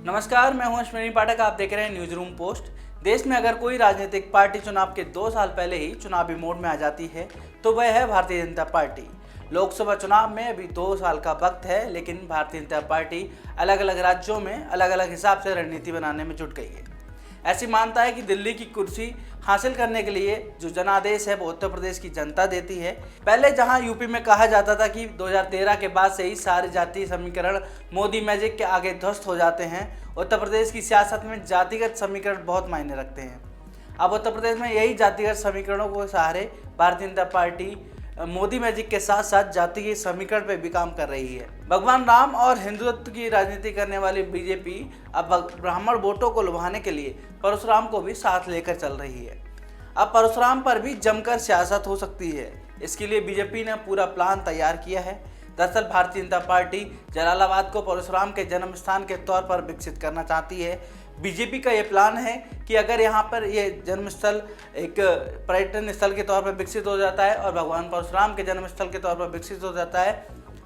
नमस्कार, मैं हूं अश्विनी पाठक। आप देख रहे हैं न्यूज रूम पोस्ट। देश में अगर कोई राजनीतिक पार्टी चुनाव के 2 साल पहले ही चुनावी मोड में आ जाती है तो वह है भारतीय जनता पार्टी। लोकसभा चुनाव में अभी 2 साल का वक्त है, लेकिन भारतीय जनता पार्टी अलग अलग राज्यों में अलग अलग हिसाब से रणनीति बनाने में जुट गई है। ऐसी मानता है कि दिल्ली की कुर्सी हासिल करने के लिए जो जनादेश है वो उत्तर प्रदेश की जनता देती है। पहले जहां यूपी में कहा जाता था कि 2013 के बाद से ही सारे जातीय समीकरण मोदी मैजिक के आगे ध्वस्त हो जाते हैं, उत्तर प्रदेश की सियासत में जातिगत समीकरण बहुत मायने रखते हैं। अब उत्तर प्रदेश में यही जातिगत समीकरणों को सहारे भारतीय जनता पार्टी मोदी मैजिक के साथ साथ जातीय समीकरण पे भी काम कर रही है। भगवान राम और हिंदुत्व की राजनीति करने वाली बीजेपी अब ब्राह्मण वोटों को लुभाने के लिए परशुराम को भी साथ लेकर चल रही है। अब परशुराम पर भी जमकर सियासत हो सकती है। इसके लिए बीजेपी ने पूरा प्लान तैयार किया है। दरअसल भारतीय जनता पार्टी जलालाबाद को परशुराम के जन्म स्थान के तौर पर विकसित करना चाहती है। बीजेपी का ये प्लान है कि अगर यहाँ पर ये जन्म स्थल एक पर्यटन स्थल के तौर पर विकसित हो जाता है और भगवान परशुराम के जन्म स्थल के तौर पर विकसित हो जाता है,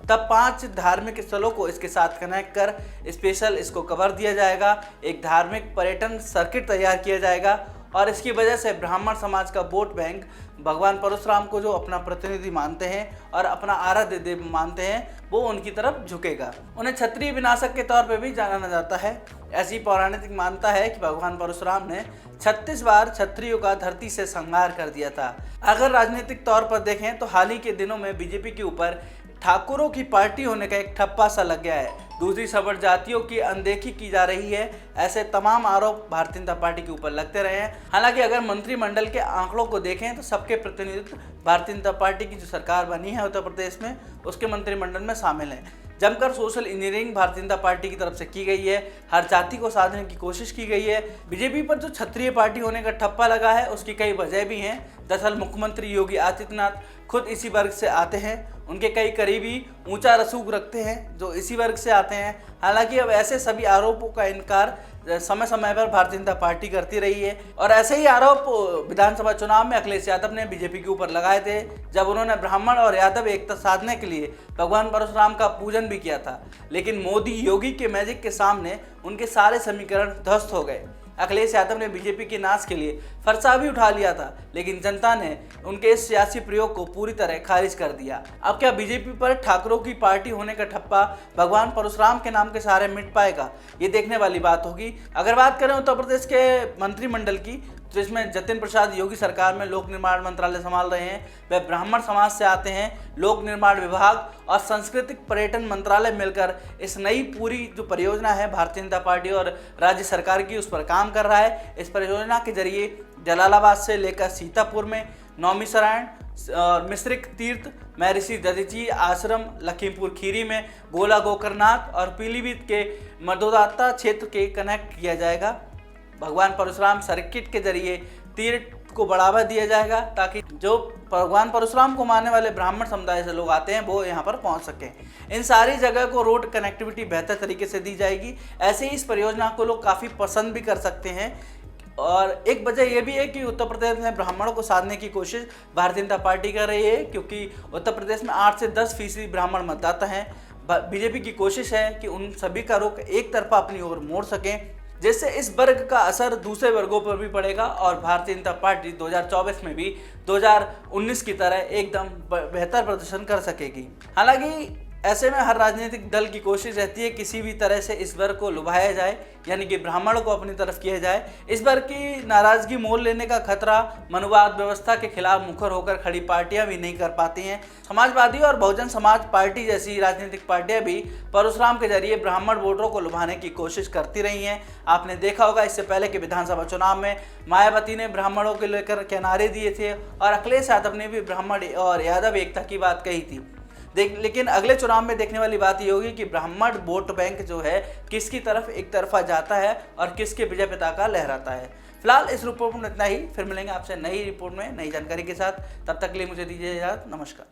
तब 5 धार्मिक स्थलों को इसके साथ कनेक्ट कर स्पेशल इसको कवर दिया जाएगा। एक धार्मिक पर्यटन सर्किट तैयार किया जाएगा और इसकी वजह से ब्राह्मण समाज का वोट बैंक भगवान परशुराम को जो अपना प्रतिनिधि मानते हैं और अपना आराध्य देव मानते हैं, वो उनकी तरफ झुकेगा। उन्हें क्षत्रिय विनाशक के तौर पर भी जाना जाता है। ऐसी पौराणिक मान्यता है कि भगवान परशुराम ने 36 बार क्षत्रियों का धरती से संहार कर दिया था। अगर राजनीतिक तौर पर देखें तो हाल ही के दिनों में बीजेपी के ऊपर ठाकुरों की पार्टी होने का एक ठप्पा सा लग गया है। दूसरी सवर्ण जातियों की अनदेखी की जा रही है। ऐसे तमाम आरोप भारतीय जनता पार्टी के ऊपर लगते रहे हैं। हालांकि अगर मंत्रिमंडल के आंकड़ों को देखें तो सबके प्रतिनिधित्व भारतीय जनता पार्टी की जो सरकार बनी है उत्तर प्रदेश में, उसके मंत्रिमंडल में शामिल हैं। जमकर social engineering Bharatiya Janata party की तरफ से की गई है। हर जाति को साधने की कोशिश की गई है। बीजेपी पर जो क्षत्रिय पार्टी होने का ठप्पा लगा है उसकी कई वजह भी हैं। दरअसल मुख्यमंत्री योगी आदित्यनाथ खुद इसी वर्ग से आते हैं। उनके कई करीबी ऊंचा रसूख रखते हैं जो इसी वर्ग से आते हैं। हालांकि अब ऐसे सभी आरोपों का इनकार समय समय पर भारतीय जनता पार्टी करती रही है और ऐसे ही आरोप विधानसभा चुनाव में अखिलेश यादव ने बीजेपी के ऊपर लगाए थे, जब उन्होंने ब्राह्मण और यादव एकता साधने के लिए भगवान परशुराम का पूजन भी किया था। लेकिन मोदी योगी के मैजिक के सामने उनके सारे समीकरण ध्वस्त हो गए। अखिलेश यादव ने बीजेपी के नाश के लिए फरसा भी उठा लिया था, लेकिन जनता ने उनके इस सियासी प्रयोग को पूरी तरह खारिज कर दिया। अब क्या बीजेपी पर ठाकुरों की पार्टी होने का ठप्पा भगवान परशुराम के नाम के सहारे मिट पाएगा, ये देखने वाली बात होगी। अगर बात करें उत्तर प्रदेश के मंत्रिमंडल की, जिसमें जतिन प्रसाद योगी सरकार में लोक निर्माण मंत्रालय संभाल रहे हैं, वे ब्राह्मण समाज से आते हैं। लोक निर्माण विभाग और सांस्कृतिक पर्यटन मंत्रालय मिलकर इस नई पूरी जो परियोजना है भारतीय जनता पार्टी और राज्य सरकार की, उस पर काम कर रहा है। इस परियोजना के जरिए जलालाबाद से लेकर सीतापुर में नौमिसरायण और मिश्रिक तीर्थ, महर्षि दधीची आश्रम, लखीमपुर खीरी में गोला गोकर्णनाथ और पीलीभीत के मधोदाता क्षेत्र के कनेक्ट किया जाएगा। भगवान परशुराम सर्किट के जरिए तीर्थ को बढ़ावा दिया जाएगा ताकि जो भगवान परशुराम को मानने वाले ब्राह्मण समुदाय से लोग आते हैं वो यहाँ पर पहुँच सकें। इन सारी जगह को रोड कनेक्टिविटी बेहतर तरीके से दी जाएगी। ऐसे ही इस परियोजना को लोग काफ़ी पसंद भी कर सकते हैं। और एक वजह यह भी है कि उत्तर प्रदेश में ब्राह्मणों को साधने की कोशिश भारतीय जनता पार्टी कर रही है, क्योंकि उत्तर प्रदेश में 8 से 10% ब्राह्मण मतदाता हैं। बीजेपी की कोशिश है कि उन सभी का रुख एक तरफा अपनी ओर मोड़ सकें, जिससे इस वर्ग का असर दूसरे वर्गों पर भी पड़ेगा और भारतीय जनता पार्टी 2024 में भी 2019 की तरह एकदम बेहतर प्रदर्शन कर सकेगी। हालांकि ऐसे में हर राजनीतिक दल की कोशिश रहती है किसी भी तरह से इस वर्ग को लुभाया जाए, यानी कि ब्राह्मणों को अपनी तरफ किया जाए। इस वर्ग की नाराजगी मोल लेने का खतरा मनुवाद व्यवस्था के खिलाफ मुखर होकर खड़ी पार्टियां भी नहीं कर पाती हैं। समाजवादी और बहुजन समाज पार्टी जैसी राजनीतिक पार्टियां भी परशुराम के जरिए ब्राह्मण वोटरों को लुभाने की कोशिश करती रही हैं। आपने देखा होगा इससे पहले के विधानसभा चुनाव में मायावती ने ब्राह्मणों के लेकर के नारे दिए थे और अखिलेश यादव ने भी ब्राह्मण और यादव एकता की बात कही थी। लेकिन अगले चुनाव में देखने वाली बात ये होगी कि ब्राह्मण वोट बैंक जो है किसकी तरफ एक तरफा जाता है और किसके विजय पताका लहराता है। फिलहाल इस रिपोर्ट में इतना ही। फिर मिलेंगे आपसे नई रिपोर्ट में नई जानकारी के साथ। तब तक के लिए मुझे दीजिए इजाजत। नमस्कार।